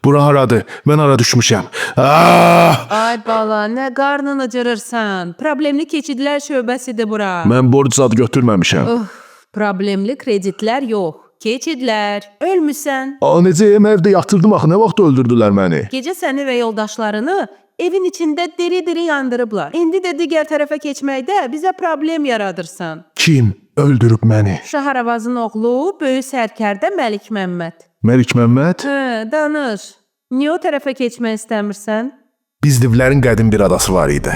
Bura haradır? Mən ara düşmüşəm. Ay bala, nə qarnını cırırsan? Problemli keçidlər şöbəsidir bura. Mən borc zad götürməmişəm. Problemli kreditlər yox. Keçidlər. Ölmüsən. Necə evdə yatırdım axı, nə vaxt öldürdülər məni? Gecə səni və yoldaşlarını evin içində diri-diri yandırıblar. İndi də digər tərəfə keçməkdə bizə problem yaradırsan. Kim öldürüb məni? Şaharavazın oğlu, böyük sərkərdə Məlik Məmməd. Məlik Məmməd? Danış. Niyə o tərəfə keçmək istəmirsən? Bizdivlərin qədim bir adası var idi.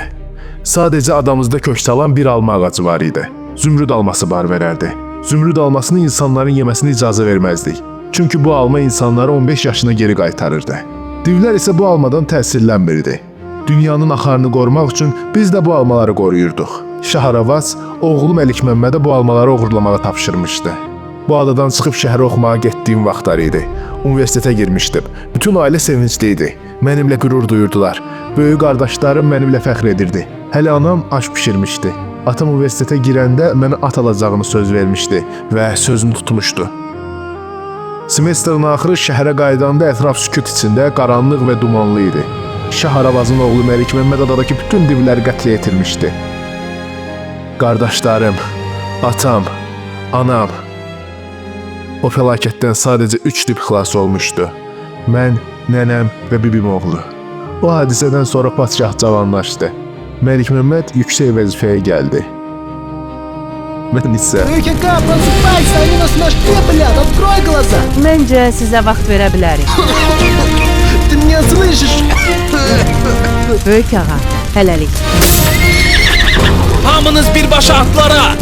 Sadəcə adamızda kök salan bir alma ağacı var idi. Zümrüd alması bar verərdi. Zümrüd almasını insanların yeməsinə icazə verməzdik. Çünki bu alma insanları 15 yaşına geri qaytarırdı. Divlər isə bu almadan təsirlənmirdi. Dünyanın axarını qorumaq üçün biz də bu almaları qoruyurduq. Şaharavaz oğlu Məlik Məmmədə bu almaları oğurlamağa tapşırmışdı. Bu adadan çıxıb şəhərə oxumağa getdiyim vaxtlar idi. Universitetə girmişdim. Bütün ailə sevincli idi. Mənimlə qürur duyurdular. Böyük qardaşlarım mənimlə fəxr edirdi. Hələ anam aş bişirmişdi. Atam universitetə girəndə mənə at alacağını söz vermişdi və sözünü tutmuşdu. Semestrin axırı şəhərə qayıdanda ətraf sükut içində qaranlıq və dumanlı idi. Şaharavazın oğlu Məlik Məmməd adadakı bütün divləri qətlə yetirmişdi. Qardaşlarım, atam, anam. O fəlakətdən sadəcə 3 div xilas olmuşdu. Mən, nənəm və bibim oğlu. O hadisədən sonra padşah cavanlaşdı. Məlik Məmməd yüksək vəzifəyə gəldi. Mən isə... ÖKK, просыпайся, они нас нашли, блядь, открой глаза! Məncə sizə vaxt verə bilərik. Ты меня слышишь? Böyük ağa, hələlik. Hamınız birbaşa atlara!